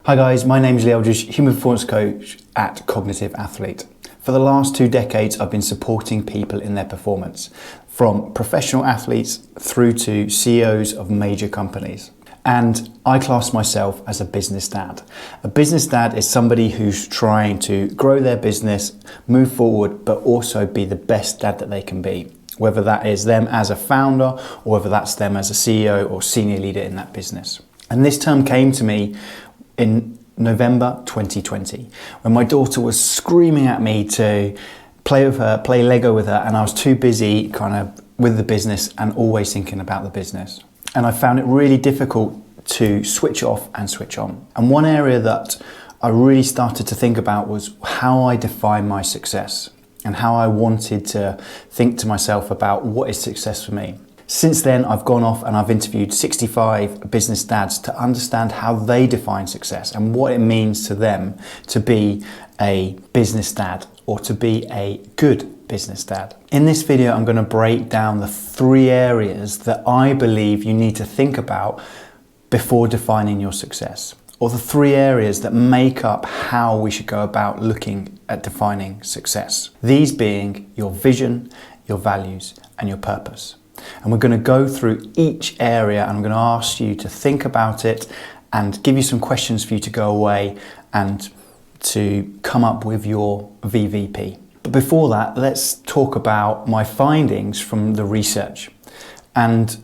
Hi guys, my name is Lee Eldridge, Human Performance Coach at Cognitive Athlete. For the last 2 decades, I've been supporting people in their performance, from professional athletes through to CEOs of major companies. And I class myself as a business dad. A business dad is somebody who's trying to grow their business, move forward, but also be the best dad that they can be. Whether that is them as a founder or whether that's them as a CEO or senior leader in that business. And this term came to me in November 2020, when my daughter was screaming at me to play with her, play Lego with her, and I was too busy kind of with the business and always thinking about the business. And I found it really difficult to switch off and switch on. And one area that I really started to think about was how I define my success and how I wanted to think to myself about what is success for me. Since then, I've gone off and I've interviewed 65 business dads to understand how they define success and what it means to them to be a business dad or to be a good business dad. In this video, I'm going to break down the 3 areas that I believe you need to think about before defining your success, or the 3 areas that make up how we should go about looking at defining success. These being your vision, your values, and your purpose. And we're going to go through each area, and I'm going to ask you to think about it and give you some questions for you to go away and to come up with your VVP. But before that, let's talk about my findings from the research. And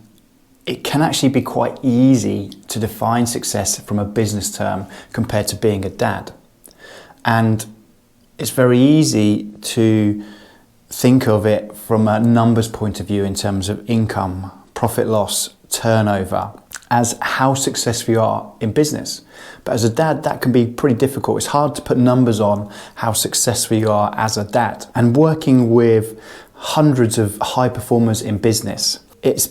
it can actually be quite easy to define success from a business term compared to being a dad. And it's very easy to think of it from a numbers point of view in terms of income, profit loss, turnover, as how successful you are in business. But as a dad, that can be pretty difficult. It's hard to put numbers on how successful you are as a dad. And working with hundreds of high performers in business, it's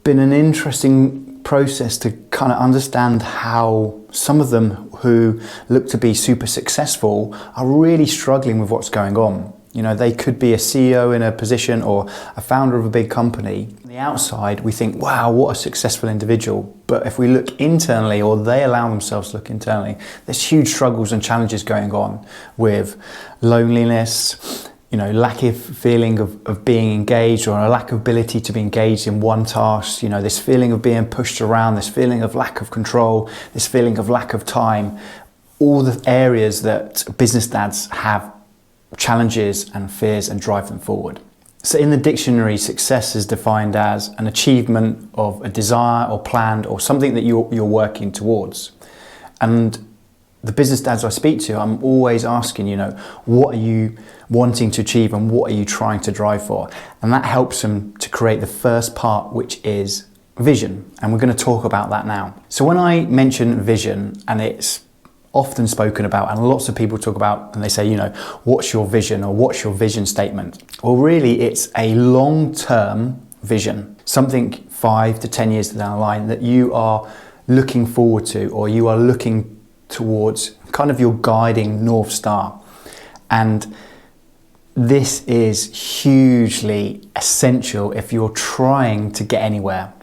been an interesting process to kind of understand how some of them who look to be super successful are really struggling with what's going on. You know, they could be a CEO in a position or a founder of a big company. On the outside, we think, wow, what a successful individual. But if we look internally, or they allow themselves to look internally, there's huge struggles and challenges going on with loneliness, you know, lack of feeling of being engaged, or a lack of ability to be engaged in one task, you know, this feeling of being pushed around, this feeling of lack of control, this feeling of lack of time, all the areas that business dads have challenges and fears and drive them forward. So in the dictionary, success is defined as an achievement of a desire or planned or something that you're working towards. And the business dads I speak to, I'm always asking, you know, what are you wanting to achieve and what are you trying to drive for? And that helps them to create the first part, which is vision. And we're going to talk about that now. So when I mention vision, and it's often spoken about, and lots of people talk about, and they say, you know, what's your vision or what's your vision statement? Well, really, it's a long-term vision, something 5 to 10 years down the line that you are looking forward to, or you are looking towards, kind of your guiding North Star. And this is hugely essential if you're trying to get anywhere,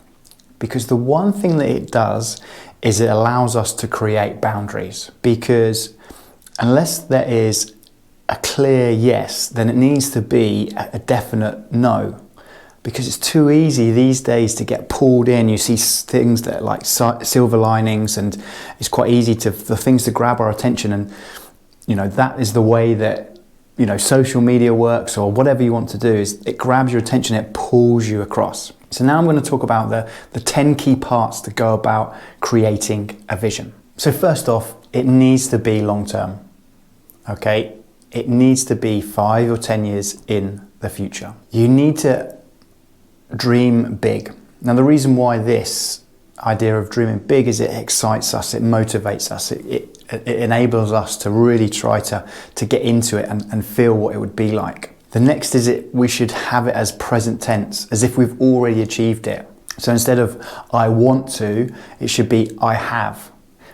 because the one thing that it does is it allows us to create boundaries, because unless there is a clear yes, then it needs to be a definite no, because it's too easy these days to get pulled in. You see things that are like silver linings, and it's quite easy for things to grab our attention, and you know, that is the way that, you know, social media works, or whatever you want to do, is it grabs your attention, it pulls you across. So now I'm going to talk about the 10 key parts to go about creating a vision. So first off, it needs to be long-term, okay? It needs to be 5 or 10 years in the future. You need to dream big. Now, the reason why this idea of dreaming big is it excites us, it motivates us, it enables us to really try to get into it and feel what it would be like. The next is we should have it as present tense, as if we've already achieved it. So instead of I want to, it should be I have,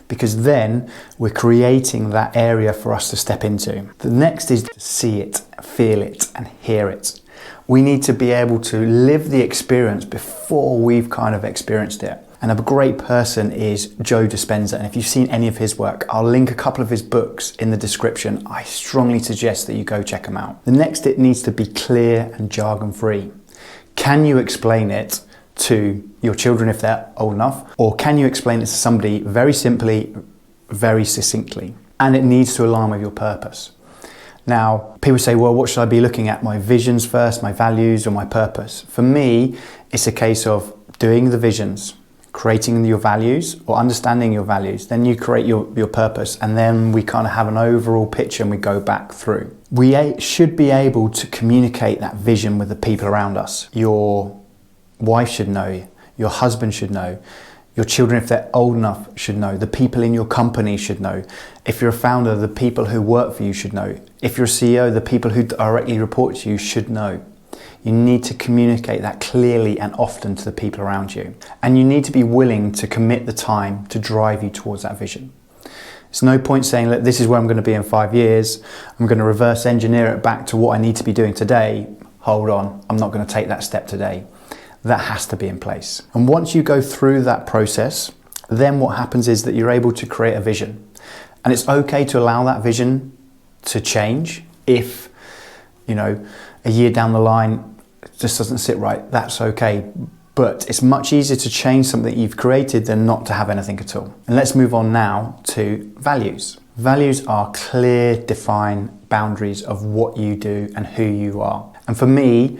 because then we're creating that area for us to step into. The next is to see it, feel it, and hear it. We need to be able to live the experience before we've kind of experienced it. And a great person is Joe Dispenza. And if you've seen any of his work, I'll link a couple of his books in the description. I strongly suggest that you go check them out. The next, it needs to be clear and jargon free. Can you explain it to your children if they're old enough? Or can you explain it to somebody very simply, very succinctly? And it needs to align with your purpose. Now, people say, well, what should I be looking at? My visions first, my values, or my purpose? For me, it's a case of doing the visions, creating your values or understanding your values. Then you create your purpose, and then we kind of have an overall picture and we go back through. We should be able to communicate that vision with the people around us. Your wife should know, your husband should know, your children, if they're old enough, should know. The people in your company should know. If you're a founder, the people who work for you should know. If you're a CEO, the people who directly report to you should know. You need to communicate that clearly and often to the people around you. And you need to be willing to commit the time to drive you towards that vision. It's no point saying, look, this is where I'm going to be in 5 years. I'm going to reverse engineer it back to what I need to be doing today. Hold on, I'm not going to take that step today. That has to be in place. And once you go through that process, then what happens is that you're able to create a vision. And it's okay to allow that vision to change if, a year down the line it just doesn't sit right. That's okay. But it's much easier to change something you've created than not to have anything at all. And let's move on now to values. Values are clear, defined boundaries of what you do and who you are. And for me,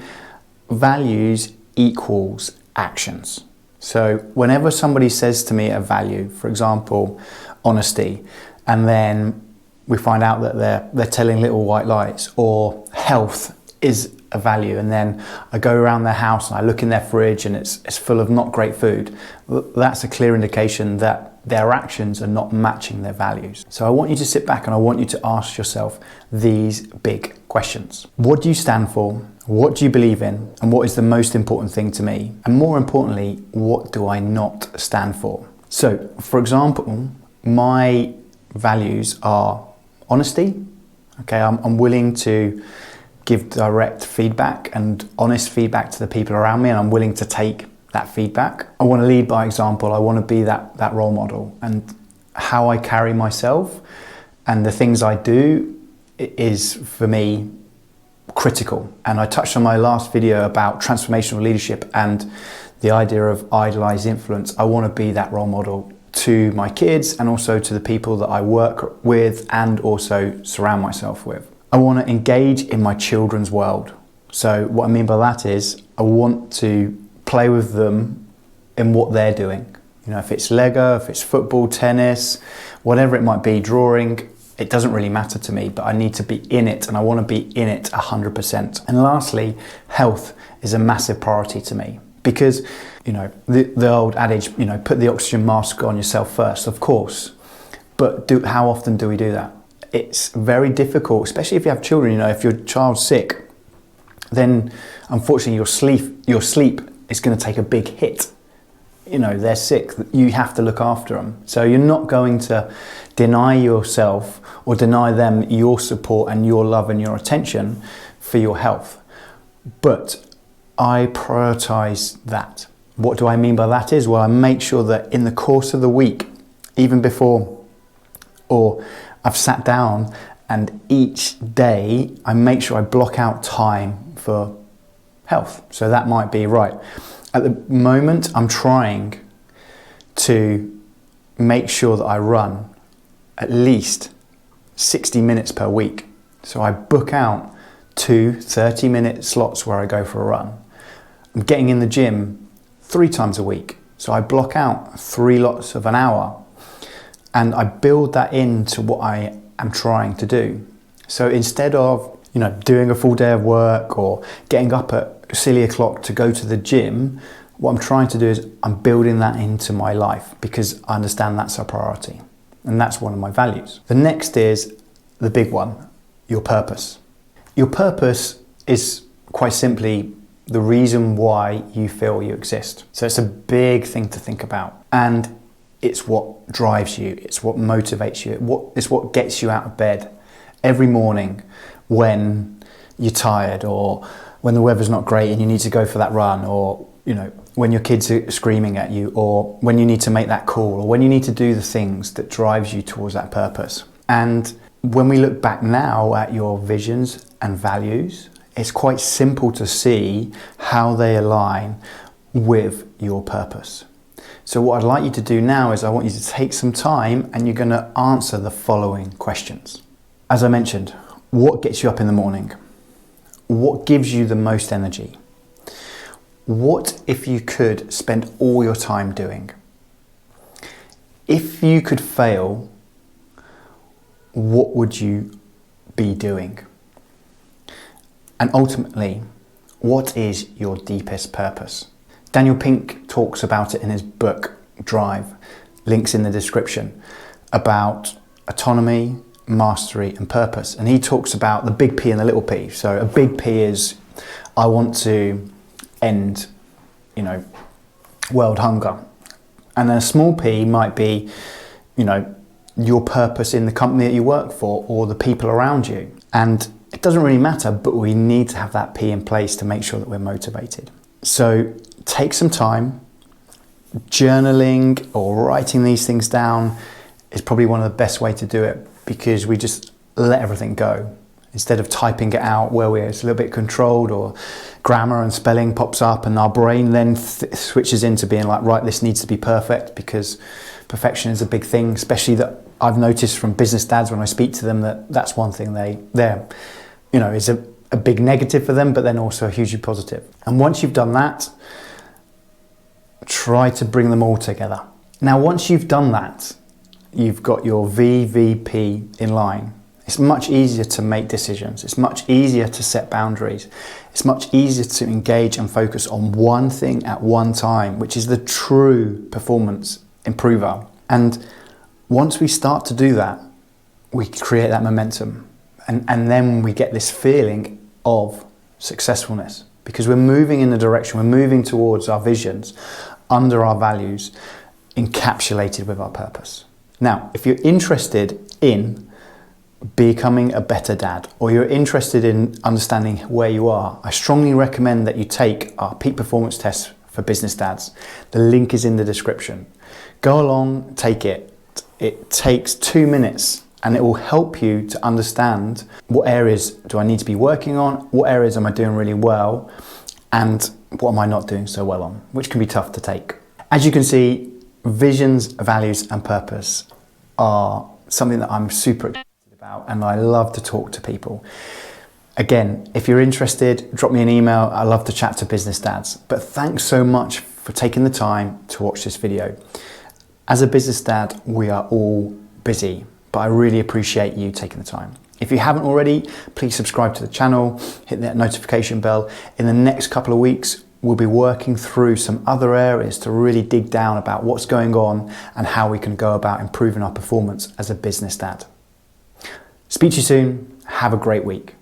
values equals actions. So whenever somebody says to me a value, for example, honesty, and then we find out that they're telling little white lies, or health is a value, and then I go around their house and I look in their fridge and it's full of not great food, that's a clear indication that their actions are not matching their values. So I want you to sit back and I want you to ask yourself these big questions. What do you stand for? What do you believe in? And what is the most important thing to me? And more importantly, what do I not stand for? So, for example, my values are honesty. Okay, I'm willing to give direct feedback and honest feedback to the people around me, and I'm willing to take that feedback. I want to lead by example. I want to be that role model, and how I carry myself and the things I do is, for me, critical. And I touched on my last video about transformational leadership and the idea of idolized influence. I want to be that role model to my kids and also to the people that I work with and also surround myself with. I want to engage in my children's world. So what I mean by that is I want to play with them in what they're doing. If it's Lego, if it's football, tennis, whatever it might be, drawing, it doesn't really matter to me, but I need to be in it, and I want to be in it 100%. And lastly, health is a massive priority to me because, the old adage, put the oxygen mask on yourself first, of course, but how often do we do that? It's very difficult, especially if you have children. If your child's sick, then unfortunately your sleep is going to take a big hit. They're sick, you have to look after them. So you're not going to deny yourself or deny them your support and your love and your attention for your health. But I prioritize that. What do I mean by that is, well, I make sure that in the course of the week, even before, or I've sat down and each day I make sure I block out time for health. So that might be, right, at the moment I'm trying to make sure that I run at least 60 minutes per week. So I book out 2 30-minute slots where I go for a run. I'm getting in the gym 3 times a week. So I block out 3 lots of an hour and I build that into what I am trying to do. So instead of, doing a full day of work or getting up at silly o'clock to go to the gym, what I'm trying to do is I'm building that into my life because I understand that's a priority. And that's one of my values. The next is the big one, your purpose. Your purpose is quite simply the reason why you feel you exist. So it's a big thing to think about. And it's what drives you. It's what motivates you. It's what gets you out of bed every morning when you're tired or when the weather's not great and you need to go for that run, or when your kids are screaming at you, or when you need to make that call, or when you need to do the things that drives you towards that purpose. And when we look back now at your visions and values, it's quite simple to see how they align with your purpose. So what I'd like you to do now is I want you to take some time and you're going to answer the following questions. As I mentioned, what gets you up in the morning? What gives you the most energy? What if you could spend all your time doing? If you could fail, what would you be doing? And ultimately, what is your deepest purpose? Daniel Pink talks about it in his book, Drive, links in the description, about autonomy, mastery and purpose. And he talks about the big P and the little p. So a big P is, I want to end, world hunger. And then a small p might be, your purpose in the company that you work for or the people around you. And it doesn't really matter, but we need to have that P in place to make sure that we're motivated. So take some time. Journaling or writing these things down is probably one of the best way to do it, because we just let everything go. Instead of typing it out where it's a little bit controlled, or grammar and spelling pops up and our brain then switches into being like, right, this needs to be perfect, because perfection is a big thing, especially that I've noticed from business dads when I speak to them that's one thing is a big negative for them, but then also a hugely positive. And once you've done that, try to bring them all together. Now, once you've done that, you've got your VVP in line. It's much easier to make decisions. It's much easier to set boundaries. It's much easier to engage and focus on one thing at one time, which is the true performance improver. And once we start to do that, we create that momentum. And then we get this feeling of successfulness, because we're moving in the direction, we're moving towards our visions, under our values, encapsulated with our purpose. Now, if you're interested in becoming a better dad, or you're interested in understanding where you are, I strongly recommend that you take our peak performance test for business dads. The link is in the description. Go along, take it. It takes 2 minutes, and it will help you to understand what areas do I need to be working on, what areas am I doing really well, and what am I not doing so well on, which can be tough to take. As you can see, visions, values and purpose are something that I'm super excited about, and I love to talk to people. Again, if you're interested, drop me an email. I love to chat to business dads. But thanks so much for taking the time to watch this video. As a business dad, we are all busy, but I really appreciate you taking the time. If you haven't already, please subscribe to the channel, hit that notification bell. In the next couple of weeks, we'll be working through some other areas to really dig down about what's going on and how we can go about improving our performance as a business dad. Speak to you soon. Have a great week.